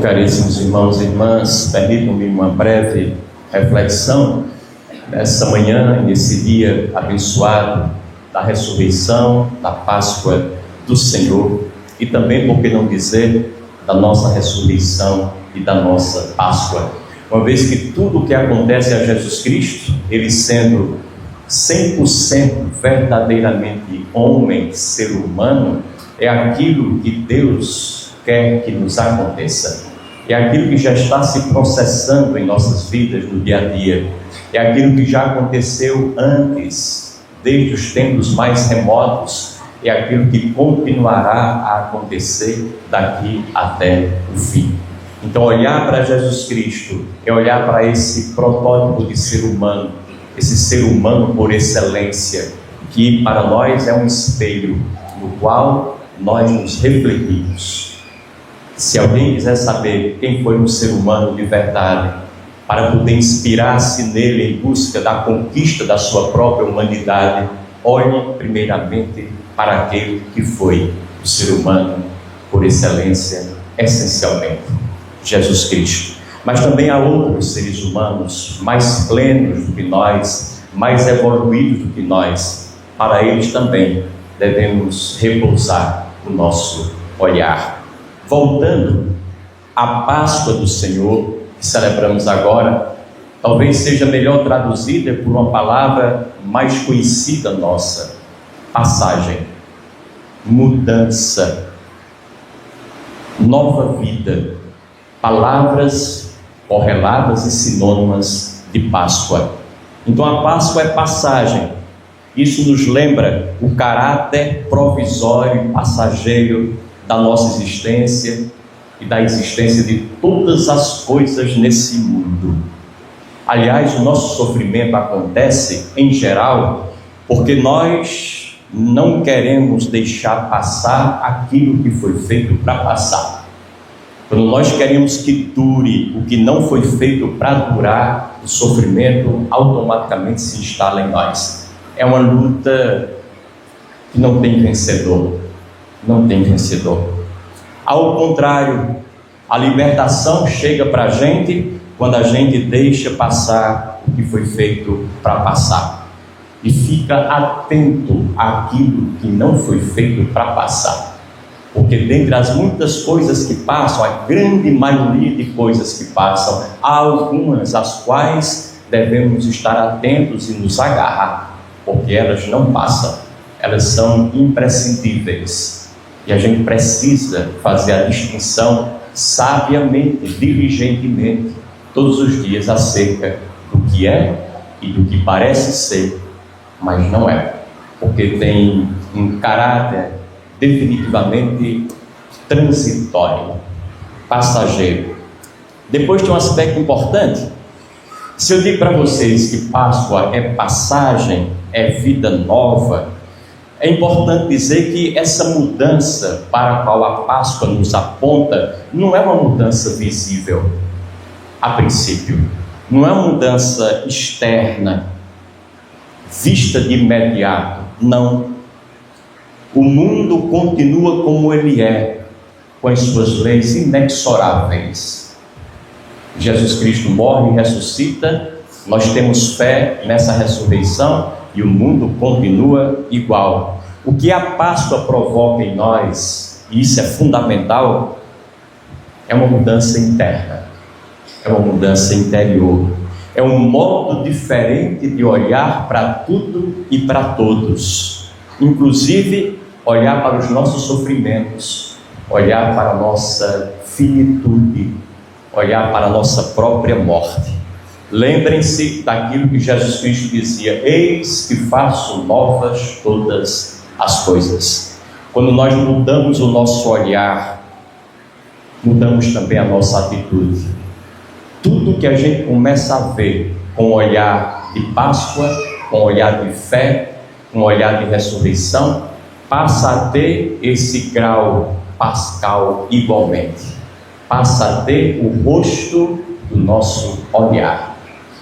Caríssimos irmãos e irmãs, permitam-me uma breve reflexão nessa manhã, nesse dia abençoado da ressurreição, da Páscoa do Senhor e também, por que não dizer, da nossa ressurreição e da nossa Páscoa. Uma vez que tudo o que acontece a Jesus Cristo, Ele sendo 100% verdadeiramente homem, ser humano, é aquilo que Deus quer que nos aconteça. É aquilo que já está se processando em nossas vidas no dia a dia. É aquilo que já aconteceu antes, desde os tempos mais remotos. É aquilo que continuará a acontecer daqui até o fim. Então, olhar para Jesus Cristo é olhar para esse protótipo de ser humano, esse ser humano por excelência, que para nós é um espelho no qual nós nos refletimos. Se alguém quiser saber quem foi um ser humano de verdade, para poder inspirar-se nele em busca da conquista da sua própria humanidade, olhe primeiramente para aquele que foi o ser humano por excelência, essencialmente, Jesus Cristo. Mas também há outros seres humanos mais plenos do que nós, mais evoluídos do que nós. Para eles também devemos repousar o nosso olhar. Voltando à Páscoa do Senhor, que celebramos agora, talvez seja melhor traduzida por uma palavra mais conhecida nossa: passagem, mudança, nova vida, palavras correlatas e sinônimas de Páscoa. Então a Páscoa é passagem. Isso nos lembra o caráter provisório e passageiro da nossa existência e da existência de todas as coisas nesse mundo. Aliás, o nosso sofrimento acontece, em geral, porque nós não queremos deixar passar aquilo que foi feito para passar. Quando nós queremos que dure o que não foi feito para durar, o sofrimento automaticamente se instala em nós. É uma luta que não tem vencedor. Não tem vencedor. Ao contrário, a libertação chega para a gente quando a gente deixa passar o que foi feito para passar e fica atento àquilo que não foi feito para passar, porque dentre as muitas coisas que passam, a grande maioria de coisas que passam, há algumas às quais devemos estar atentos e nos agarrar, porque elas não passam, elas são imprescindíveis. E a gente precisa fazer a distinção sabiamente, diligentemente, todos os dias acerca do que é e do que parece ser, mas não é, porque tem um caráter definitivamente transitório, passageiro. Depois tem um aspecto importante. Se eu digo para vocês que Páscoa é passagem, é vida nova, é importante dizer que essa mudança para a qual a Páscoa nos aponta não é uma mudança visível a princípio, não é uma mudança externa, vista de imediato, não. O mundo continua como ele é, com as suas leis inexoráveis. Jesus Cristo morre e ressuscita, nós temos fé nessa ressurreição, e o mundo continua igual. O que a Páscoa provoca em nós, e isso é fundamental, é uma mudança interna, é uma mudança interior, é um modo diferente de olhar para tudo e para todos, inclusive olhar para os nossos sofrimentos, olhar para a nossa finitude, olhar para a nossa própria morte. Lembrem-se daquilo que Jesus Cristo dizia: eis que faço novas todas as coisas. Quando nós mudamos o nosso olhar, mudamos também a nossa atitude. Tudo que a gente começa a ver com o olhar de Páscoa, com o olhar de fé, com o olhar de ressurreição, passa a ter esse grau pascal igualmente. Passa a ter o rosto do nosso olhar.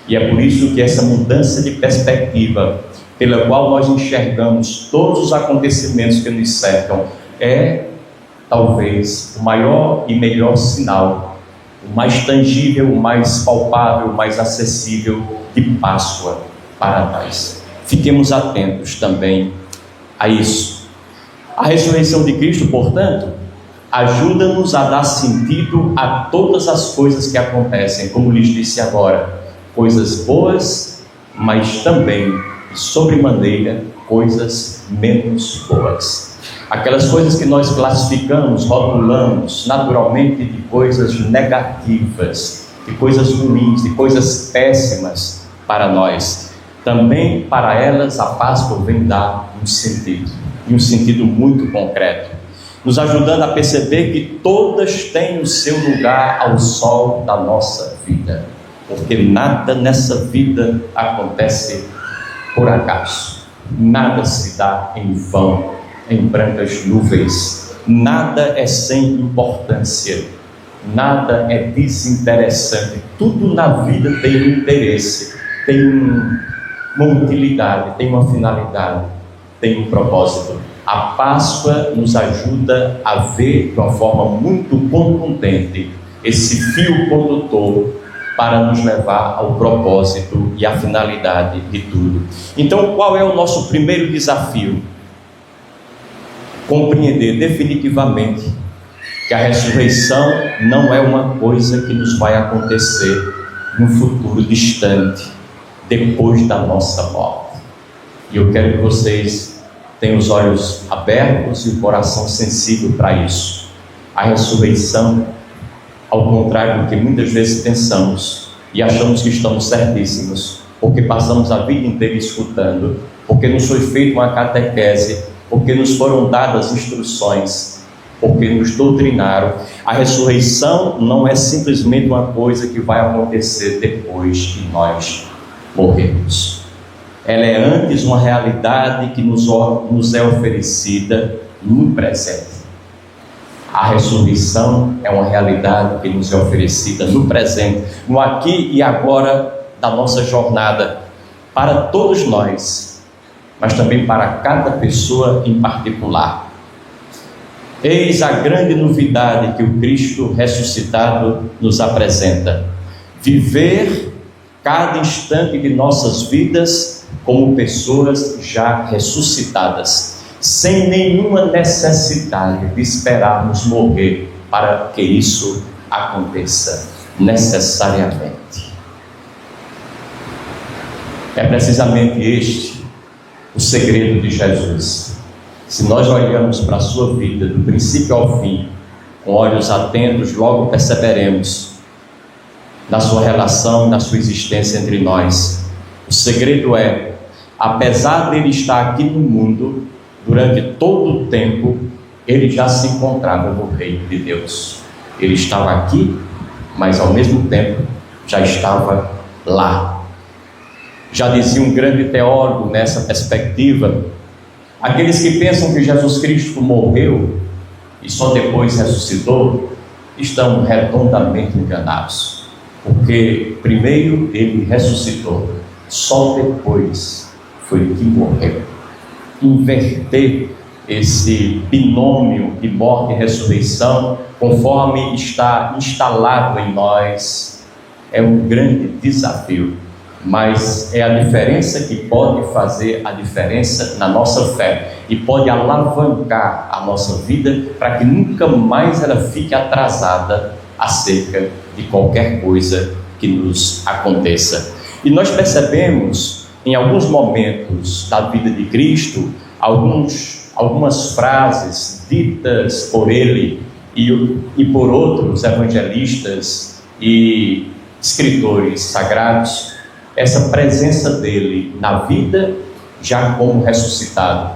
E é por isso que essa mudança de perspectiva, pela qual nós enxergamos todos os acontecimentos que nos cercam, é talvez o maior e melhor sinal o mais tangível, o mais palpável, o mais acessível de Páscoa para nós. Fiquemos atentos também a isso. A ressurreição de Cristo, portanto, ajuda-nos a dar sentido a todas as coisas que acontecem, como lhes disse agora, coisas boas, mas também, sobremaneira, coisas menos boas. Aquelas coisas que nós classificamos, rotulamos naturalmente de coisas negativas, de coisas ruins, de coisas péssimas para nós. Também para elas a Páscoa vem dar um sentido, e um sentido muito concreto, nos ajudando a perceber que todas têm o seu lugar ao sol da nossa vida, porque nada nessa vida acontece por acaso, nada se dá em vão, em brancas nuvens, nada é sem importância, nada é desinteressante, tudo na vida tem um interesse, tem uma utilidade, tem uma finalidade, tem um propósito. A Páscoa nos ajuda a ver de uma forma muito contundente esse fio condutor para nos levar ao propósito e à finalidade de tudo. Então, qual é o nosso primeiro desafio? Compreender definitivamente que a ressurreição não é uma coisa que nos vai acontecer no futuro distante, depois da nossa morte. E eu quero que vocês tenham os olhos abertos e o coração sensível para isso. A ressurreição, ao contrário do que muitas vezes pensamos e achamos que estamos certíssimos, porque passamos a vida inteira escutando, porque nos foi feita uma catequese, porque nos foram dadas instruções, porque nos doutrinaram. A ressurreição não é simplesmente uma coisa que vai acontecer depois que nós morremos. Ela é antes uma realidade que nos é oferecida no presente. A ressurreição é uma realidade que nos é oferecida no presente, no aqui e agora da nossa jornada, para todos nós, mas também para cada pessoa em particular. Eis a grande novidade que o Cristo ressuscitado nos apresenta: viver cada instante de nossas vidas como pessoas já ressuscitadas, sem nenhuma necessidade de esperarmos morrer para que isso aconteça necessariamente. É precisamente este o segredo de Jesus. Se nós olhamos para a sua vida, do princípio ao fim, com olhos atentos, logo perceberemos na sua relação, na sua existência entre nós. O segredo é, apesar dele estar aqui no mundo, durante todo o tempo, ele já se encontrava no reino de Deus. Ele estava aqui, mas ao mesmo tempo já estava lá. Já dizia um grande teólogo nessa perspectiva: aqueles que pensam que Jesus Cristo morreu e só depois ressuscitou, estão redondamente enganados. Porque primeiro ele ressuscitou, só depois foi que morreu. Inverter esse binômio de morte e ressurreição, conforme está instalado em nós, é um grande desafio, mas é a diferença que pode fazer a diferença na nossa fé e pode alavancar a nossa vida para que nunca mais ela fique atrasada acerca de qualquer coisa que nos aconteça. E nós percebemos em alguns momentos da vida de Cristo algumas frases ditas por ele e por outros evangelistas e escritores sagrados, essa presença dele na vida já como ressuscitado.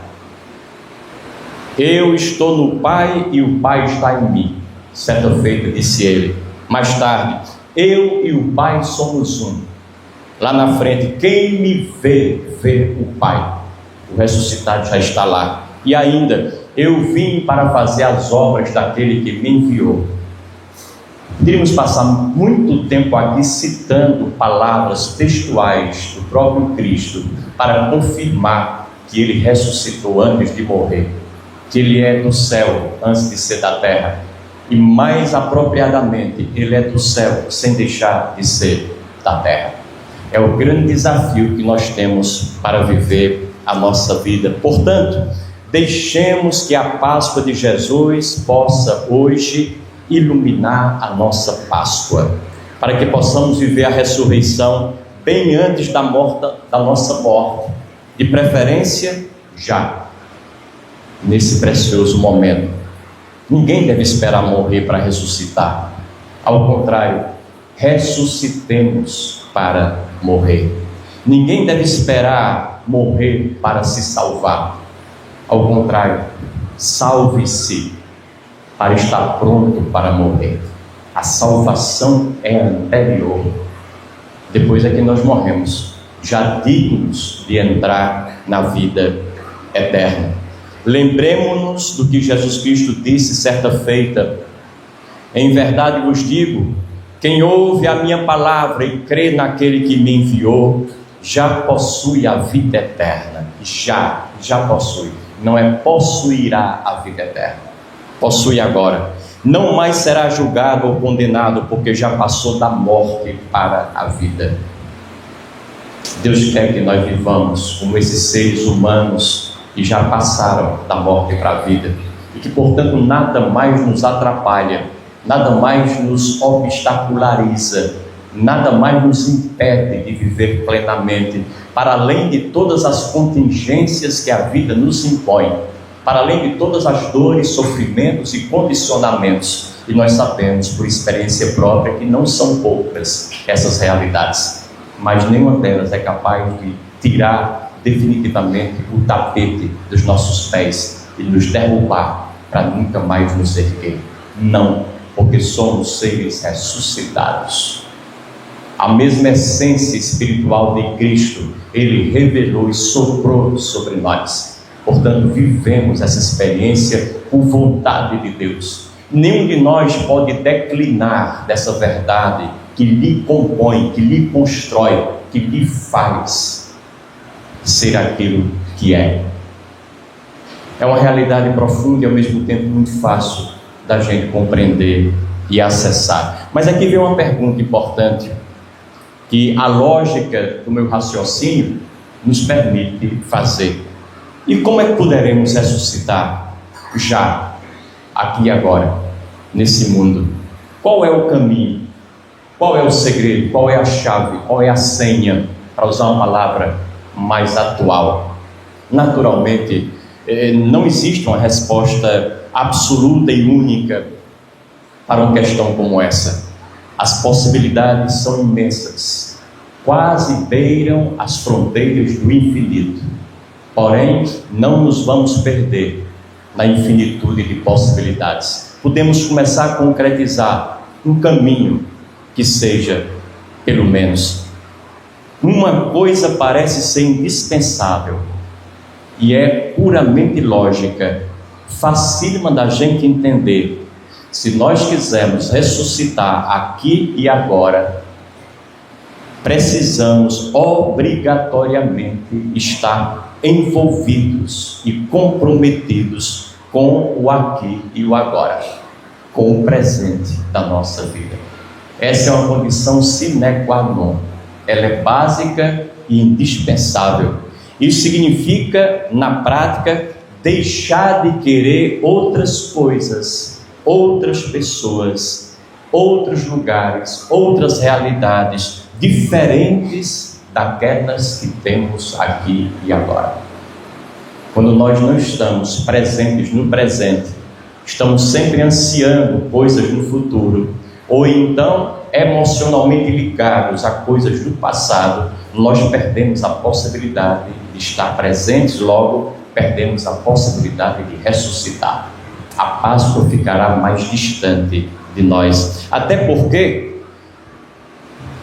Eu estou no Pai e o Pai está em mim, certa feita disse ele. Mais tarde, eu e o Pai somos um. Lá na frente, quem me vê, vê o Pai. O ressuscitado já está lá. E ainda, eu vim para fazer as obras daquele que me enviou. Poderíamos passar muito tempo aqui citando palavras textuais do próprio Cristo para confirmar que ele ressuscitou antes de morrer, que ele é do céu antes de ser da terra, e mais apropriadamente, Ele é do céu, sem deixar de ser da terra. É o grande desafio que nós temos para viver a nossa vida. Portanto, deixemos que a Páscoa de Jesus possa hoje iluminar a nossa Páscoa, para que possamos viver a ressurreição bem antes da nossa morte, de preferência já, nesse precioso momento. Ninguém deve esperar morrer para ressuscitar. Ao contrário, ressuscitemos para morrer. Ninguém deve esperar morrer para se salvar. Ao contrário, salve-se para estar pronto para morrer. A salvação é anterior. Depois é que nós morremos, já dignos de entrar na vida eterna. Lembremos-nos do que Jesus Cristo disse certa feita: em verdade vos digo, quem ouve a minha palavra e crê naquele que me enviou, já possui a vida eterna. Já possui. Não é possuirá a vida eterna. Possui agora. Não mais será julgado ou condenado, porque já passou da morte para a vida. Deus quer que nós vivamos como esses seres humanos que já passaram da morte para a vida, e que, portanto, nada mais nos atrapalha, nada mais nos obstaculariza, nada mais nos impede de viver plenamente, para além de todas as contingências que a vida nos impõe, para além de todas as dores, sofrimentos e condicionamentos. E nós sabemos por experiência própria que não são poucas essas realidades, mas nenhuma delas é capaz de tirar definitivamente o tapete dos nossos pés e nos derrubar para nunca mais nos erguer. Não, porque somos seres ressuscitados. A mesma essência espiritual de Cristo, Ele revelou e soprou sobre nós. Portanto, vivemos essa experiência por vontade de Deus. Nenhum de nós pode declinar dessa verdade que lhe compõe, que lhe constrói, que lhe faz ser aquilo que é. É uma realidade profunda e ao mesmo tempo muito fácil da gente compreender e acessar. Mas aqui vem uma pergunta importante, que a lógica do meu raciocínio nos permite fazer. E como é que poderemos ressuscitar já, aqui e agora, nesse mundo? Qual é o caminho? Qual é o segredo? Qual é a chave? Qual é a senha? Para usar uma palavra mais atual. Naturalmente, não existe uma resposta absoluta e única para uma questão como essa. As possibilidades são imensas, quase beiram as fronteiras do infinito. Porém, não nos vamos perder na infinitude de possibilidades. Podemos começar a concretizar um caminho que seja, pelo menos, uma coisa parece ser indispensável e é puramente lógica, facílima da gente entender. Se nós quisermos ressuscitar aqui e agora, precisamos obrigatoriamente estar envolvidos e comprometidos com o aqui e o agora, com o presente da nossa vida. Essa é uma condição sine qua non. Ela é básica e indispensável. Isso significa, na prática, deixar de querer outras coisas, outras pessoas, outros lugares, outras realidades diferentes daquelas que temos aqui e agora. Quando nós não estamos presentes no presente, estamos sempre ansiando coisas no futuro, ou então emocionalmente ligados a coisas do passado, nós perdemos a possibilidade de estar presentes, logo perdemos a possibilidade de ressuscitar. A Páscoa ficará mais distante de nós, até porque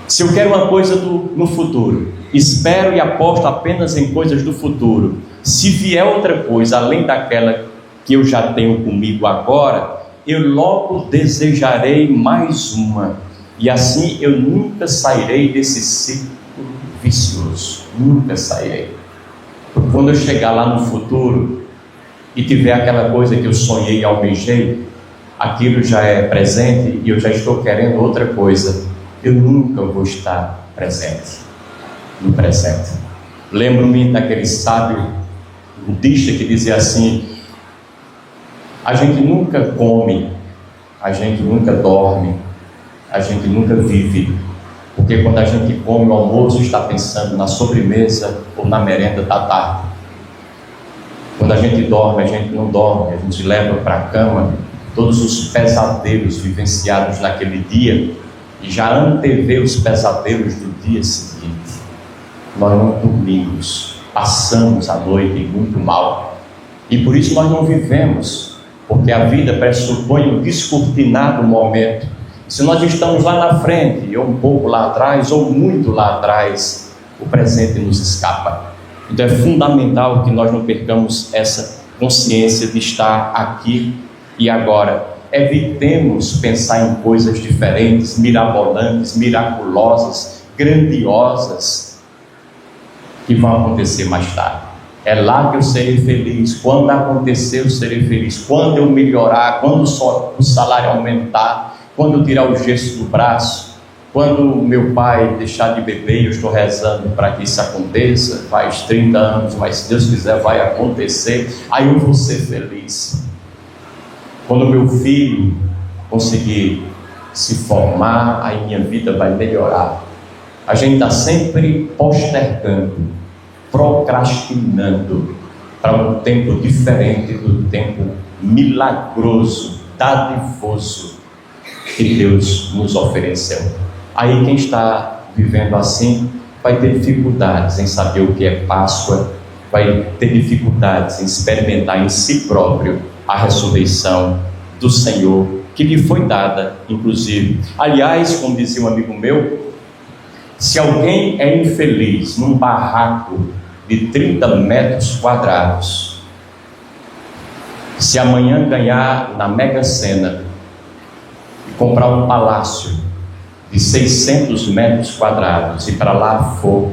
se eu quero uma coisa no futuro, espero e aposto apenas em coisas do futuro. Se vier outra coisa além daquela que eu já tenho comigo agora, eu logo desejarei mais uma, e assim eu nunca sairei desse ciclo vicioso, nunca sairei. Porque quando eu chegar lá no futuro e tiver aquela coisa que eu sonhei e almejei, aquilo já é presente e eu já estou querendo outra coisa, eu nunca vou estar presente no presente. Lembro-me daquele sábio budista que dizia assim: a gente nunca come, a gente nunca dorme, a gente nunca vive, porque quando a gente come o almoço está pensando na sobremesa ou na merenda da tarde. Quando a gente dorme, a gente não dorme, a gente leva para a cama todos os pesadelos vivenciados naquele dia e já antevê os pesadelos do dia seguinte. Nós não dormimos, passamos a noite muito mal e por isso nós não vivemos, porque a vida pressupõe um descortinado momento. Se nós estamos lá na frente, ou um pouco lá atrás, ou muito lá atrás, o presente nos escapa. Então é fundamental que nós não percamos essa consciência de estar aqui e agora. Evitemos pensar em coisas diferentes, mirabolantes, miraculosas, grandiosas, que vão acontecer mais tarde. É lá que eu serei feliz. Quando acontecer, eu serei feliz. Quando eu melhorar, quando o salário aumentar, quando eu tirar o gesso do braço, quando meu pai deixar de beber, eu estou rezando para que isso aconteça, faz 30 anos, mas se Deus quiser vai acontecer, aí eu vou ser feliz. Quando meu filho conseguir se formar, aí minha vida vai melhorar. A gente está sempre postergando, procrastinando para um tempo diferente do tempo milagroso, dadivoso que Deus nos ofereceu. Aí quem está vivendo assim vai ter dificuldades em saber o que é Páscoa, vai ter dificuldades em experimentar em si próprio a ressurreição do Senhor, que lhe foi dada, inclusive. Aliás, como dizia um amigo meu, se alguém é infeliz num barraco de 30 metros quadrados, se amanhã ganhar na Mega Sena e comprar um palácio de 600 metros quadrados e para lá for,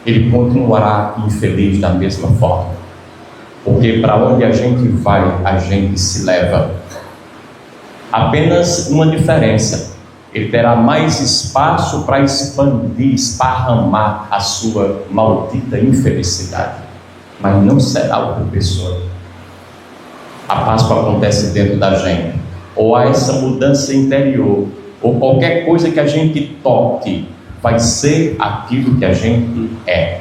ele continuará infeliz da mesma forma, porque para onde a gente vai, a gente se leva. Apenas uma diferença: ele terá mais espaço para expandir, esparramar a sua maldita infelicidade, mas não será outra pessoa. A Páscoa acontece dentro da gente, ou há essa mudança interior, ou qualquer coisa que a gente toque vai ser aquilo que a gente é.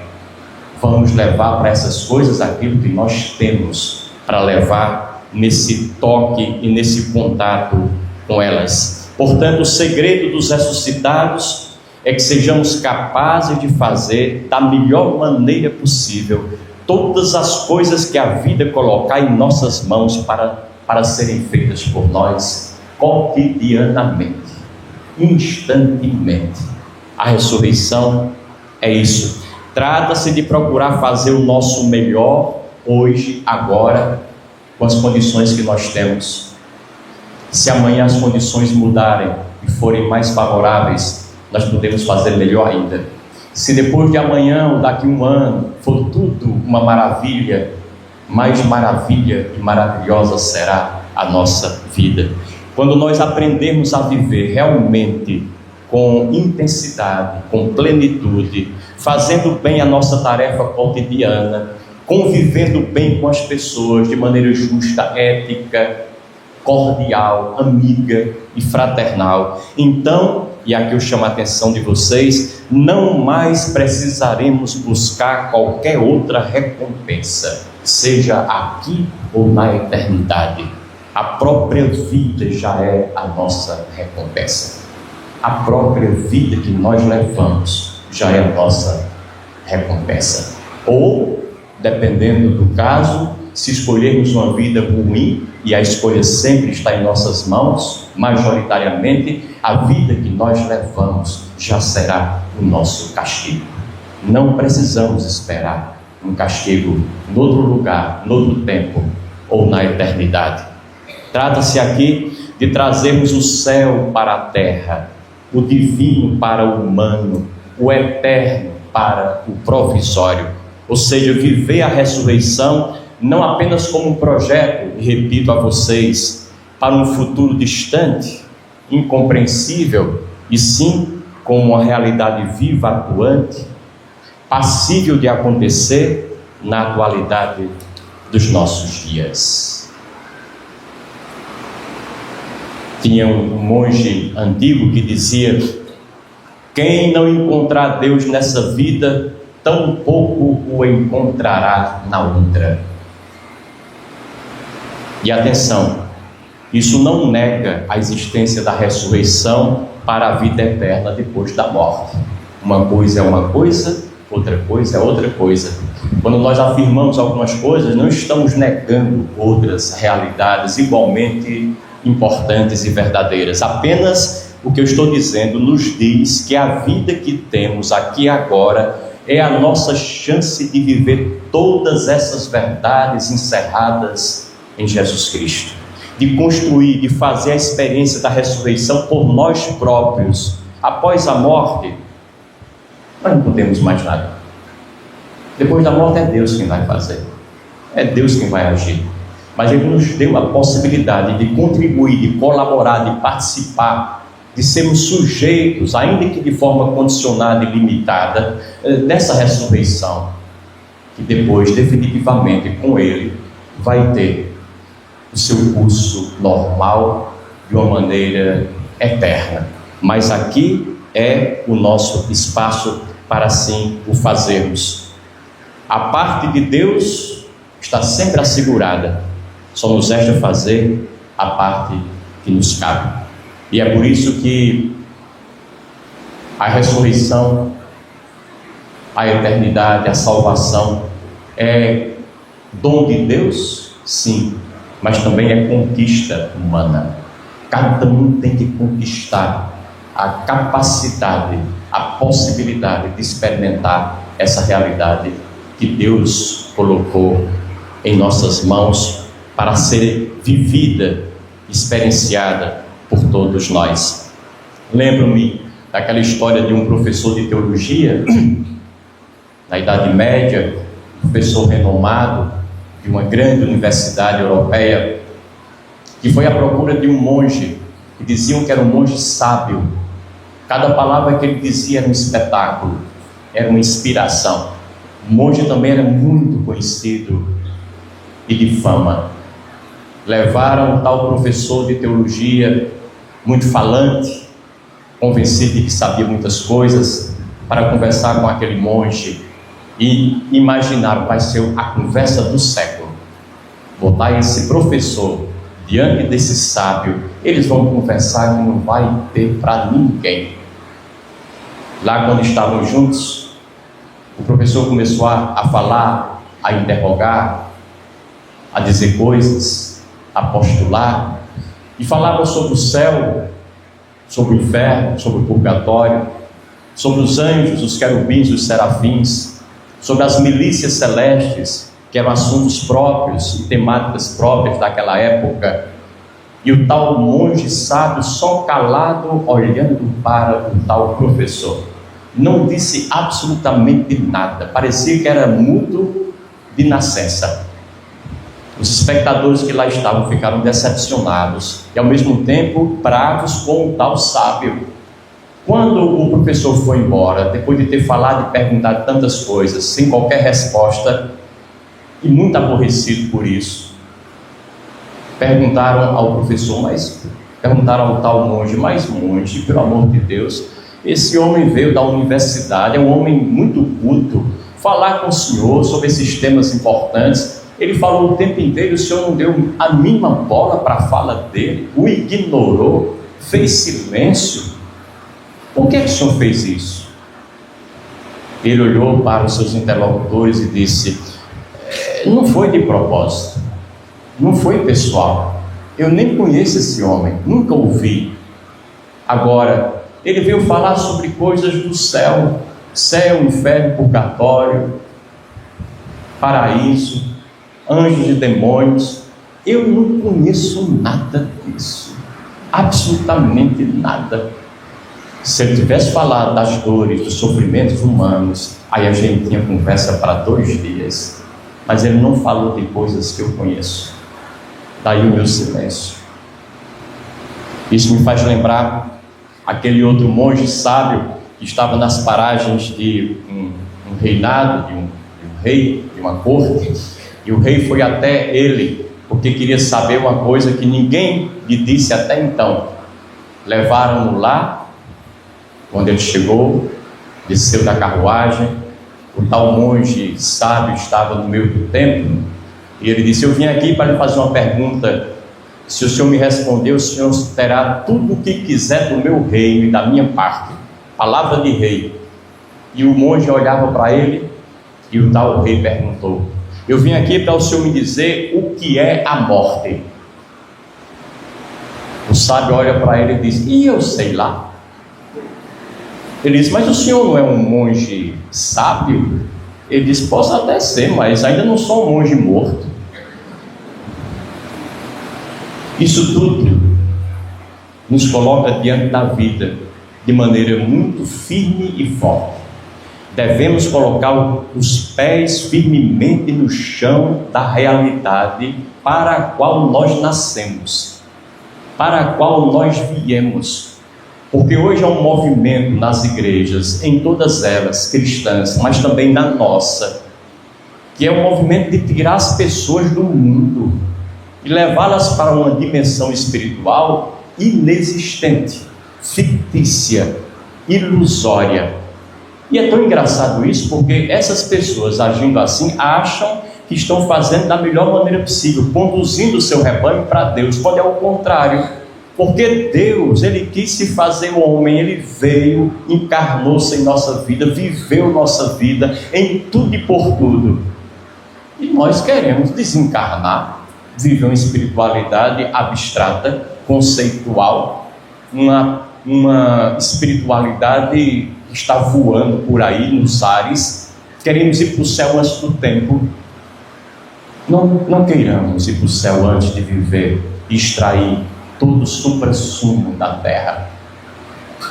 Vamos levar para essas coisas aquilo que nós temos para levar nesse toque e nesse contato com elas. Portanto, o segredo dos ressuscitados é que sejamos capazes de fazer da melhor maneira possível todas as coisas que a vida colocar em nossas mãos para serem feitas por nós cotidianamente, instantemente. A ressurreição é isso. Trata-se de procurar fazer o nosso melhor hoje, agora, com as condições que nós temos. Se amanhã as condições mudarem e forem mais favoráveis, nós podemos fazer melhor ainda. Se depois de amanhã ou daqui a um ano for tudo uma maravilha, mais maravilha e maravilhosa será a nossa vida. Quando nós aprendemos a viver realmente com intensidade, com plenitude, fazendo bem a nossa tarefa cotidiana, convivendo bem com as pessoas de maneira justa, ética, cordial, amiga e fraternal, então, e aqui eu chamo a atenção de vocês, não mais precisaremos buscar qualquer outra recompensa, seja aqui ou na eternidade. A própria vida já é a nossa recompensa. A própria vida que nós levamos já é a nossa recompensa. Ou, dependendo do caso, se escolhermos uma vida ruim, e a escolha sempre está em nossas mãos, majoritariamente, a vida que nós levamos já será o nosso castigo. Não precisamos esperar um castigo em outro lugar, em outro tempo ou na eternidade. Trata-se aqui de trazermos o céu para a terra, o divino para o humano, o eterno para o provisório. Ou seja, viver a ressurreição não apenas como um projeto, e repito a vocês, para um futuro distante, incompreensível, e sim como uma realidade viva, atuante, passível de acontecer na atualidade dos nossos dias. Tinha um monge antigo que dizia: quem não encontrar Deus nessa vida, tampouco o encontrará na outra. E atenção, isso não nega a existência da ressurreição para a vida eterna depois da morte. Uma coisa é uma coisa, outra coisa é outra coisa. Quando nós afirmamos algumas coisas, não estamos negando outras realidades igualmente importantes e verdadeiras. Apenas o que eu estou dizendo nos diz que a vida que temos aqui agora é a nossa chance de viver todas essas verdades encerradas em Jesus Cristo, de construir, de fazer a experiência da ressurreição por nós próprios. Após a morte, nós não podemos mais nada. Depois da morte é Deus quem vai fazer, é Deus quem vai agir. Mas Ele nos deu a possibilidade de contribuir, de colaborar, de participar, de sermos sujeitos, ainda que de forma condicionada e limitada, dessa ressurreição, que depois, definitivamente, com Ele, vai ter o seu curso normal, de uma maneira eterna. Mas aqui é o nosso espaço para assim o fazermos. A parte de Deus está sempre assegurada, só nos resta fazer a parte que nos cabe. E é por isso que a ressurreição, a eternidade, a salvação é dom de Deus, sim, mas também é conquista humana. Cada um tem que conquistar a capacidade, a possibilidade de experimentar essa realidade que Deus colocou em nossas mãos para ser vivida, experienciada por todos nós. Lembro-me daquela história de um professor de teologia, na Idade Média, professor renomado de uma grande universidade europeia, que foi à procura de um monge, que diziam que era um monge sábio. Cada palavra que ele dizia era um espetáculo, era uma inspiração. O monge também era muito conhecido e de fama. Levaram um tal professor de teologia, muito falante, convencido de que sabia muitas coisas, para conversar com aquele monge, e imaginaram: vai ser a conversa do século. Botar esse professor diante desse sábio, eles vão conversar que não vai ter para ninguém. Lá, quando estavam juntos, o professor começou a falar, a interrogar, a dizer coisas, a postular, e falava sobre o céu, sobre o inferno, sobre o purgatório, sobre os anjos, os querubins, os serafins, sobre as milícias celestes, que eram assuntos próprios e temáticas próprias daquela época. E o tal monge sábio, só calado, olhando para o tal professor, não disse absolutamente nada, parecia que era mudo de nascença. Os espectadores que lá estavam ficaram decepcionados e ao mesmo tempo bravos com o tal sábio. Quando o professor foi embora, depois de ter falado e perguntado tantas coisas, sem qualquer resposta, e muito aborrecido por isso, perguntaram ao professor, perguntaram ao tal monge: mas monge, pelo amor de Deus, esse homem veio da universidade, é um homem muito culto, falar com o senhor sobre esses temas importantes. Ele falou o tempo inteiro, o senhor não deu a mínima bola para a fala dele, o ignorou, fez silêncio. Por que o senhor fez isso? Ele olhou para os seus interlocutores e disse: não foi de propósito, não foi pessoal, eu nem conheço esse homem, nunca ouvi. Agora, ele veio falar sobre coisas do céu, inferno, purgatório, paraíso, anjos e demônios. Eu não conheço nada disso, absolutamente nada. Se ele tivesse falado das dores, dos sofrimentos humanos, aí a gente tinha conversa para 2 dias. Mas ele não falou de coisas que eu conheço. Daí o meu silêncio. Isso me faz lembrar aquele outro monge sábio que estava nas paragens de um reinado, de um rei, de uma corte, e o rei foi até ele, porque queria saber uma coisa que ninguém lhe disse até então. Levaram-no lá, quando ele chegou, desceu da carruagem, o tal monge sábio estava no meio do templo, e ele disse: eu vim aqui para lhe fazer uma pergunta. Se o senhor me responder, o senhor terá tudo o que quiser do meu reino e da minha parte. Palavra de rei. E o monge olhava para ele, e o tal rei perguntou: eu vim aqui para o senhor me dizer o que é a morte. O sábio olha para ele e diz: e eu sei lá. Ele diz: mas o senhor não é um monge sábio? Ele diz: posso até ser, mas ainda não sou um monge morto. Isso tudo nos coloca diante da vida de maneira muito firme e forte. Devemos colocar os pés firmemente no chão da realidade para a qual nós nascemos, para a qual nós viemos. Porque hoje há um movimento nas igrejas, em todas elas, cristãs, mas também na nossa, que é um movimento de tirar as pessoas do mundo e levá-las para uma dimensão espiritual inexistente, fictícia, ilusória. E é tão engraçado isso, porque essas pessoas agindo assim acham que estão fazendo da melhor maneira possível, conduzindo o seu rebanho para Deus, quando é o contrário. Porque Deus, Ele quis se fazer homem, Ele veio, encarnou-se em nossa vida, viveu nossa vida em tudo e por tudo. E nós queremos desencarnar, viver uma espiritualidade abstrata, conceitual, uma espiritualidade que está voando por aí nos ares. Queremos ir para o céu antes do tempo. Não queiramos ir para o céu antes de viver e extrair todo o supra-sumo da terra,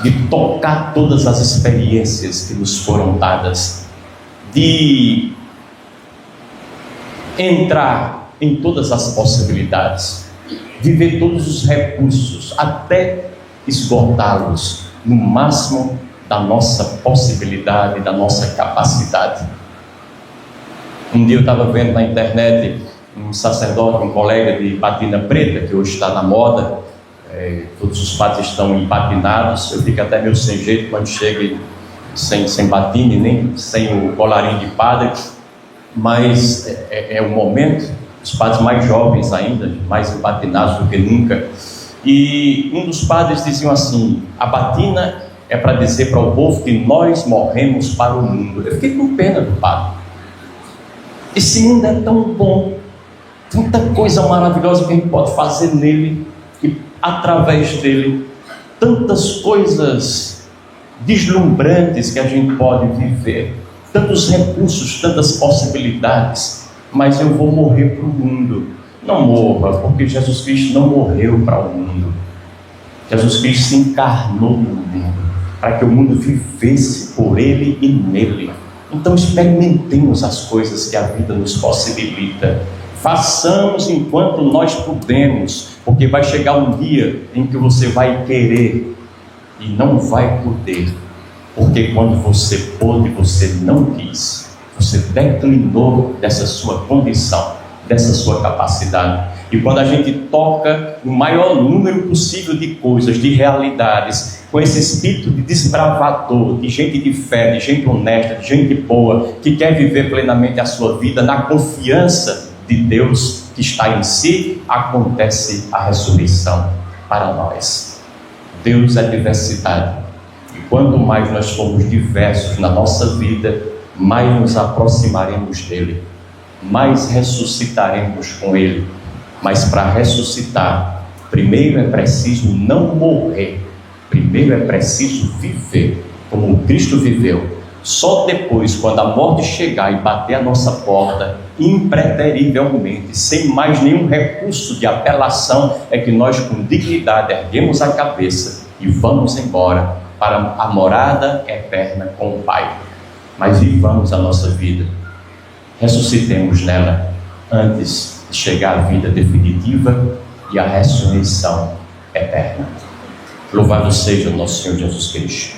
de tocar todas as experiências que nos foram dadas, de entrar em todas as possibilidades, viver todos os recursos até esgotá-los no máximo da nossa possibilidade, da nossa capacidade. Um dia eu estava vendo na internet um sacerdote, um colega de batina preta, que hoje está na moda, todos os padres estão empatinados. Eu fico até meio sem jeito quando chega sem batina, nem sem o colarinho de padre, mas é o momento. Os padres mais jovens ainda, mais empatinados do que nunca. E um dos padres diziam assim: a batina é para dizer para o povo que nós morremos para o mundo. Eu fiquei com pena do padre. Esse mundo é tão bom, tanta coisa maravilhosa que a gente pode fazer nele e através dele, tantas coisas deslumbrantes que a gente pode viver, tantos recursos, tantas possibilidades. Mas eu vou morrer para o mundo. Não morra, porque Jesus Cristo não morreu para o mundo. Jesus Cristo se encarnou no mundo, para que o mundo vivesse por Ele e nele. Então experimentemos as coisas que a vida nos possibilita. Façamos enquanto nós podemos, porque vai chegar um dia em que você vai querer e não vai poder. Porque quando você pôde, você não quis. Você declinou dessa sua condição, dessa sua capacidade. E quando a gente toca o maior número possível de coisas, de realidades, com esse espírito de desbravador, de gente de fé, de gente honesta, de gente boa, que quer viver plenamente a sua vida na confiança de Deus que está em si, acontece a ressurreição para nós. Deus é diversidade. E quanto mais nós formos diversos na nossa vida, mais nos aproximaremos dele, mais ressuscitaremos com ele. Mas para ressuscitar, primeiro é preciso não morrer, primeiro é preciso viver como Cristo viveu. Só depois, quando a morte chegar e bater a nossa porta, impreterivelmente, sem mais nenhum recurso de apelação, é que nós com dignidade erguemos a cabeça e vamos embora para a morada eterna com o Pai. Mas vivamos a nossa vida, ressuscitemos nela antes de chegar à vida definitiva e à ressurreição eterna. Louvado seja o nosso Senhor Jesus Cristo.